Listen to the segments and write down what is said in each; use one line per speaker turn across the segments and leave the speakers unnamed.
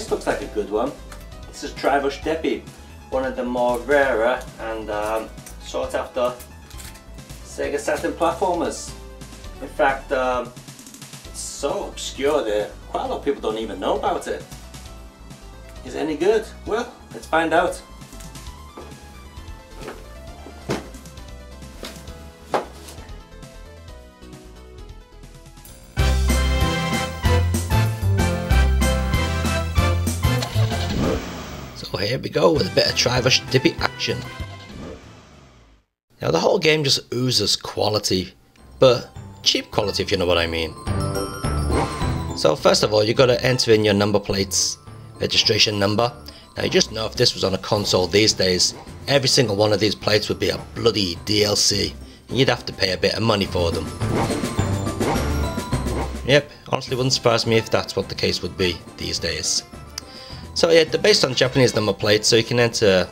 this looks like a good one. This is Tryrush Deppy, one of the more rarer and sought after Sega Saturn platformers. In fact, it's so obscure that quite a lot of people don't even know about it. Is it any good? Well, let's find out. So here we go with a bit of Tryrush Deppy action. Now the whole game just oozes quality, but cheap quality if you know what I mean. So first of all, you got to enter in your number plate's registration number. Now you just know if this was on a console these days, every single one of these plates would be a bloody DLC and you'd have to pay a bit of money for them. Yep, honestly wouldn't surprise me if that's what the case would be these days. So yeah, they're based on Japanese number plates, so you can enter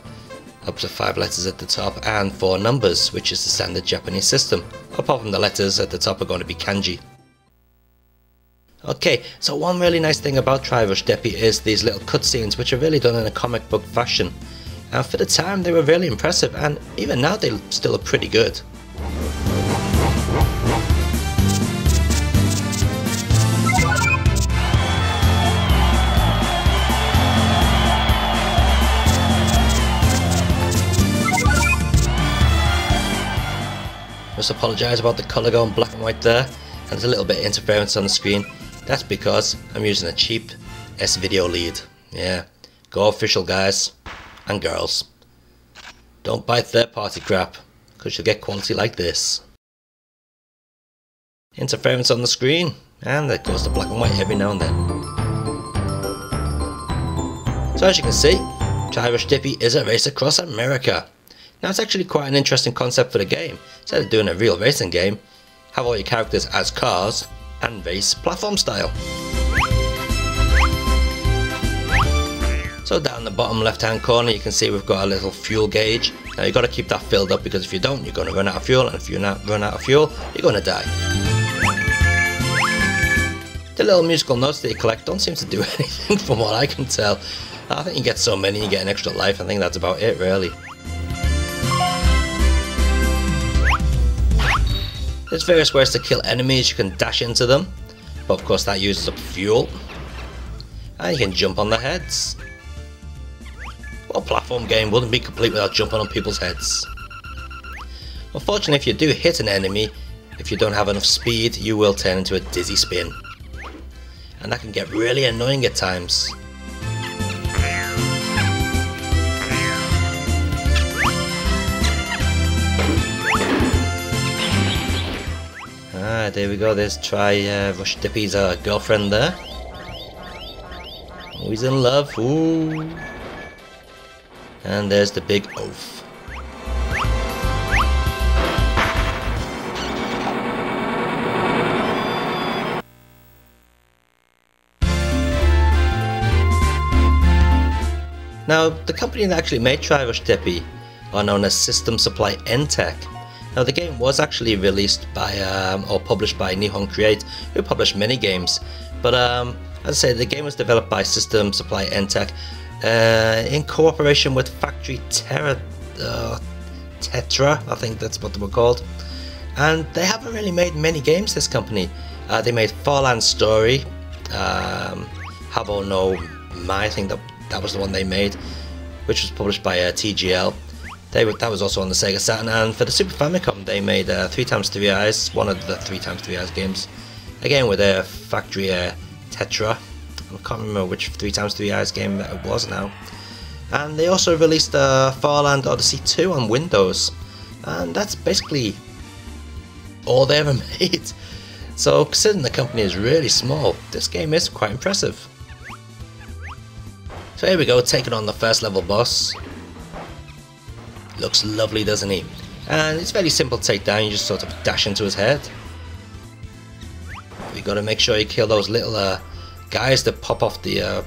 up to 5 letters at the top and 4 numbers, which is the standard Japanese system. Apart from the letters at the top are going to be kanji. Okay, so one really nice thing about Tryrush Deppy is these little cutscenes, which are really done in a comic book fashion. And for the time they were really impressive, and even now they still look pretty good. Just apologise about the colour going black and white there, and there's a little bit of interference on the screen. That's because I'm using a cheap S-Video lead. Yeah, go official guys and girls. Don't buy third party crap, because you'll get quality like this. Interference on the screen, and that goes to black and white every now and then. So as you can see, Tryrush Deppy is a race across America. Now it's actually quite an interesting concept for the game. Instead of doing a real racing game, have all your characters as cars and race platform style. So down the bottom left hand corner you can see we've got a little fuel gauge. Now you've got to keep that filled up, because if you don't you're going to run out of fuel, and if you run out of fuel you're going to die. The little musical notes that you collect don't seem to do anything from what I can tell. I think you get so many you get an extra life. I think that's about it really. There's various ways to kill enemies. You can dash into them, but of course that uses up fuel. And you can jump on their heads. Well, a platform game wouldn't be complete without jumping on people's heads. Unfortunately, if you do hit an enemy, if you don't have enough speed, you will turn into a dizzy spin. And that can get really annoying at times. There we go, there's Tryrush Deppy's girlfriend there. Oh, he's in love, ooh. And there's the big oaf. Now, the company that actually made Tryrush Deppy are known as System Supply N-Tech. Now the game was actually released by, or published by Nihon Create, who published many games, but as I say, the game was developed by System Supply N-Tech in cooperation with Factory Tetra, I think that's what they were called, and they haven't really made many games, this company. They made Farland Story, Habo no Mai, I think that was the one they made, which was published by TGL. That was also on the Sega Saturn, and for the Super Famicom they made 3x3 Eyes, one of the 3x3 Eyes games, again with a Factory Tetra. I can't remember which 3x3 Eyes game that it was now. And they also released Farland Odyssey 2 on Windows, and that's basically all they ever made. So considering the company is really small, this game is quite impressive. So here we go, taking on the first level boss. Looks lovely, doesn't he? And it's very simple to take down, you just sort of dash into his head. You got to make sure you kill those little guys that pop off the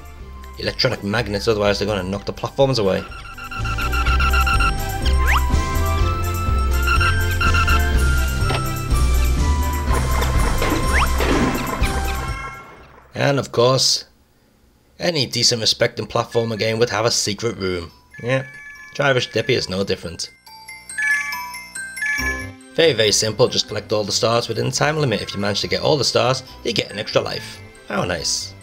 electronic magnets, otherwise they're going to knock the platforms away. And of course, Any decent respecting platformer game would have a secret room. Yeah, Tryrush Deppy is no different. Very simple, just collect all the stars within the time limit. If you manage to get all the stars, you get an extra life. How nice.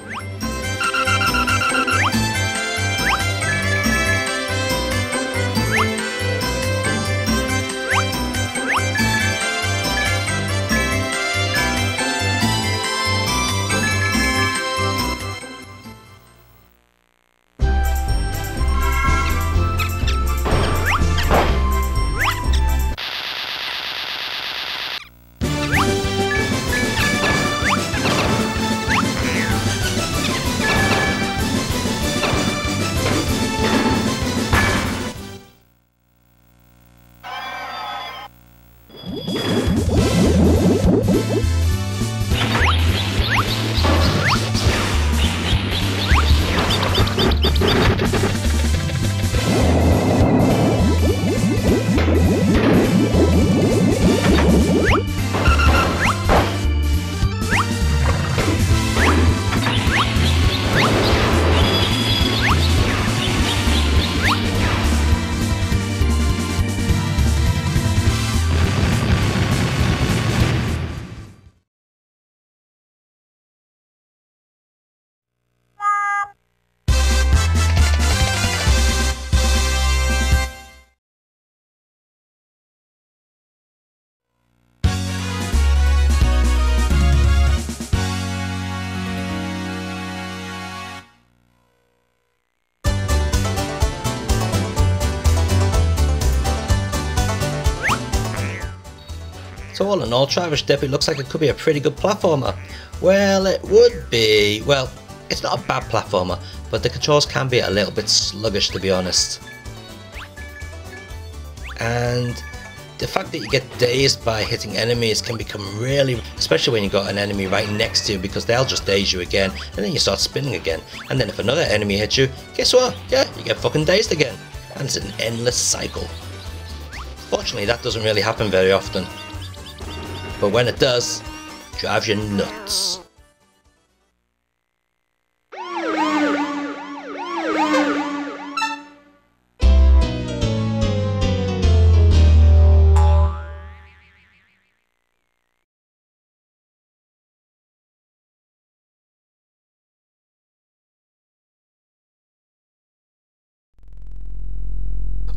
So all in all, Tryrush Deppy looks like it could be a pretty good platformer. Well, it would be. Well, it's not a bad platformer, but the controls can be a little bit sluggish, to be honest. And the fact that you get dazed by hitting enemies can become really, especially when you got an enemy right next to you, because they'll just daze you again, and then you start spinning again. And then if another enemy hits you, guess what? Yeah, you get fucking dazed again. And it's an endless cycle. Fortunately, that doesn't really happen very often. But when it does, it drives you nuts.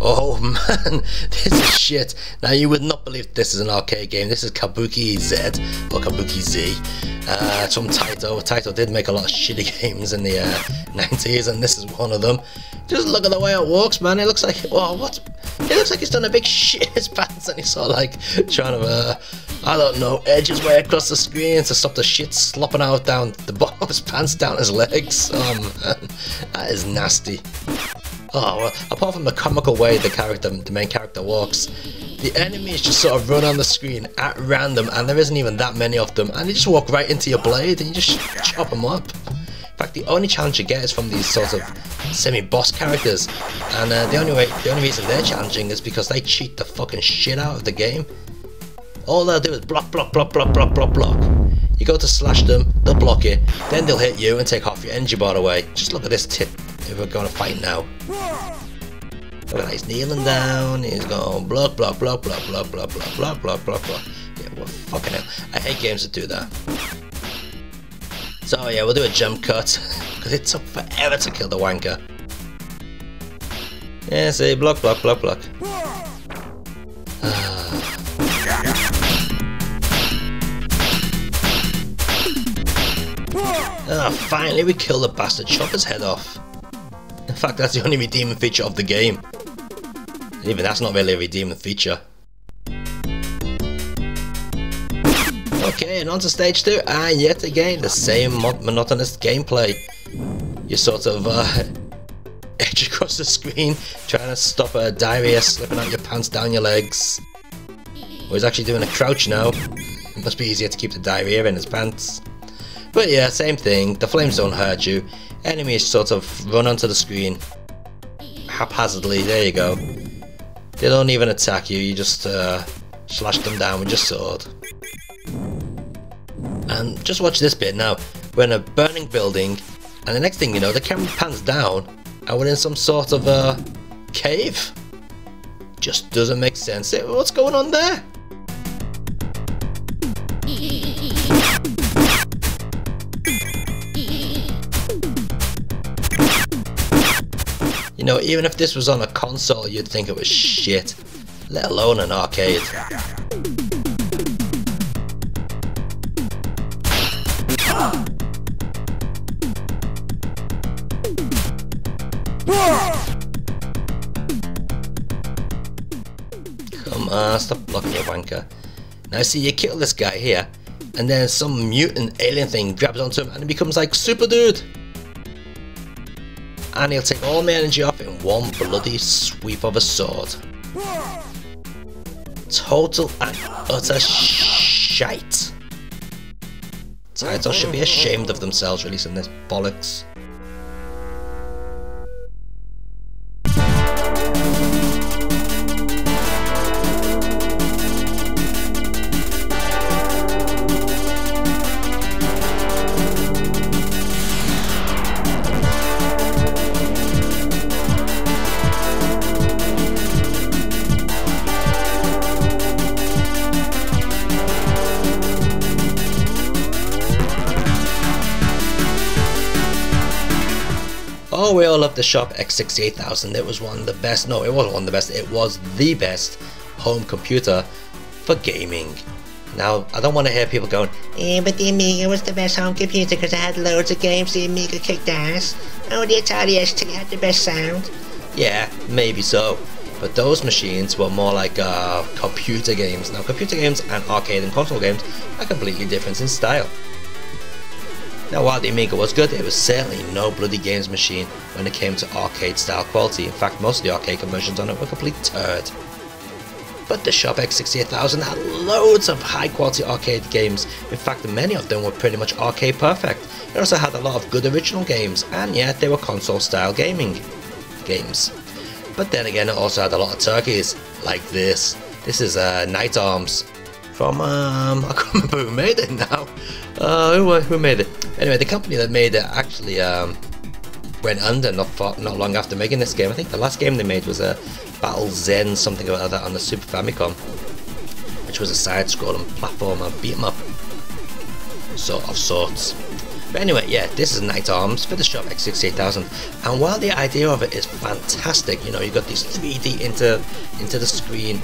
Oh man, this is shit. Now you would not believe this is an arcade game. This is Kabuki Z, or Kabuki Z. It's from Taito. Taito did make a lot of shitty games in the 90s, and this is one of them. Just look at the way it walks, man. It looks like, whoa, what? It looks like he's done a big shit in his pants, and he's sort of like trying to, I don't know, edge his way across the screen to stop the shit slopping out down the bottom of his pants, down his legs. Oh man, that is nasty. Oh, well, apart from the comical way the main character walks, the enemies just sort of run on the screen at random, and there isn't even that many of them, and they just walk right into your blade and you just chop them up. In fact, the only challenge you get is from these sort of semi-boss characters, and the only reason they're challenging is because they cheat the fucking shit out of the game. All they'll do is block, block, block, block, block, block, block. You go to slash them, they'll block it, then they'll hit you and take half your energy bar away. Just look at this tit. If we're going to fight now. Look at that, he's kneeling down, he's going block, block, block, block, block, block, block, block, block, block, block. Yeah, well, fucking hell. I hate games that do that. So yeah, we'll do a jump cut, because it took forever to kill the wanker. Yeah, see, block, block, block, block. Finally we kill the bastard, chop his head off. In fact, that's the only redeeming feature of the game. And even that's not really a redeeming feature. Okay, and on to stage 2, and yet again, the same monotonous gameplay. You sort of edge across the screen, trying to stop a diarrhea slipping out your pants down your legs. Oh, he's actually doing a crouch now. It must be easier to keep the diarrhea in his pants. But yeah, same thing, the flames don't hurt you. Enemies sort of run onto the screen haphazardly, there you go. They don't even attack you, you just slash them down with your sword. And just watch this bit now. We're in a burning building, And the next thing you know, the camera pans down and we're in some sort of cave. Just doesn't make sense. What's going on there? You know, even if this was on a console, you'd think it was shit, let alone an arcade. Come on, stop blocking your wanker. Now see, you kill this guy here, and then some mutant alien thing grabs onto him and he becomes like Super Dude. And he'll take all my energy off in one bloody sweep of a sword. Total and utter shite. Taito should be ashamed of themselves releasing this bollocks. Oh, we all love the Sharp X68000. It was one of the best. No, it wasn't one of the best. It was the best home computer for gaming. Now, I don't want to hear people going, but the Amiga was the best home computer because it had loads of games. The Amiga kicked ass. Oh, the Atari ST had the best sound. Yeah, maybe so. But those machines were more like computer games. Now, computer games and arcade and console games are completely different in style. Now, while the Amiga was good, it was certainly no bloody games machine when it came to arcade style quality. In fact, most of the arcade conversions on it were complete turd. But the Sharp X68000 had loads of high quality arcade games. In fact, many of them were pretty much arcade perfect. It also had a lot of good original games, and yet they were console style gaming games. But then again, it also had a lot of turkeys, like this. This is Night Arms from, I can't remember who made it now. Who made it? Anyway, the company that made it actually went under not long after making this game. I think the last game they made was a Battle Zen something or other on the Super Famicom, which was a side-scrolling platformer beat 'em up of sorts. But anyway, yeah, this is Night Arms for the Sharp X68000, and while the idea of it is fantastic, you know, you got these 3D into the screen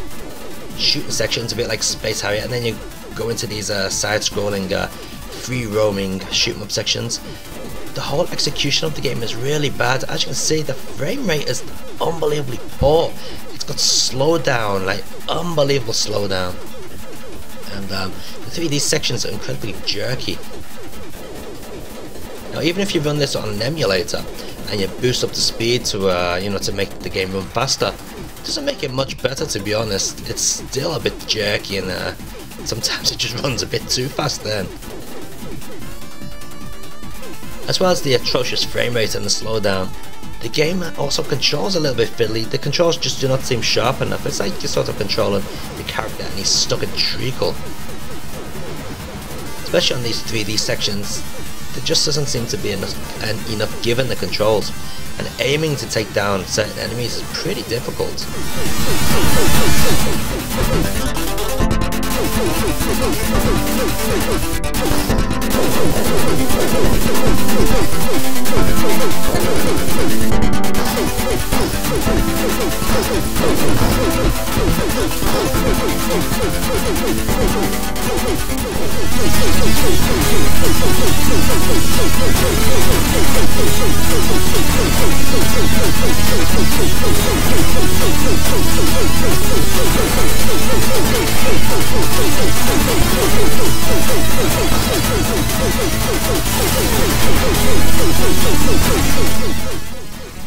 shooting sections, a bit like Space Harrier, and then you go into these side-scrolling free-roaming shoot-'em up sections. The whole execution of the game is really bad. As you can see, the frame rate is unbelievably poor. It's got slowed down, like unbelievable slowdown, and the 3D sections are incredibly jerky. Now, even if you run this on an emulator and you boost up the speed to you know, to make the game run faster, it doesn't make it much better, to be honest. It's still a bit jerky, and sometimes it just runs a bit too fast then. As well as the atrocious frame rate and the slowdown, the game also controls a little bit fiddly. The controls just do not seem sharp enough. It's like you're sort of controlling the character and he's stuck in treacle. Especially on these 3D sections, there just doesn't seem to be enough give in the controls, and aiming to take down certain enemies is pretty difficult.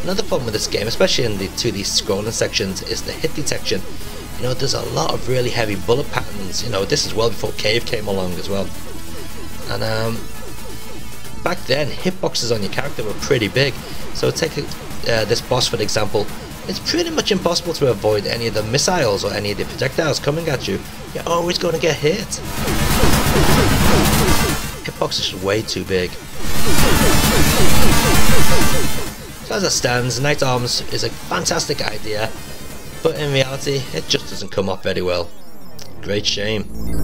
Another problem with this game, especially in the 2D scrolling sections, is the hit detection. You know, there's a lot of really heavy bullet patterns. You know, this is well before Cave came along as well. And back then, hitboxes on your character were pretty big. So take this boss for example. It's pretty much impossible to avoid any of the missiles or any of the projectiles coming at you. You're always going to get hit. Hitbox is way too big. So as it stands, Knight Arms is a fantastic idea, but in reality it just doesn't come off very well. Great shame.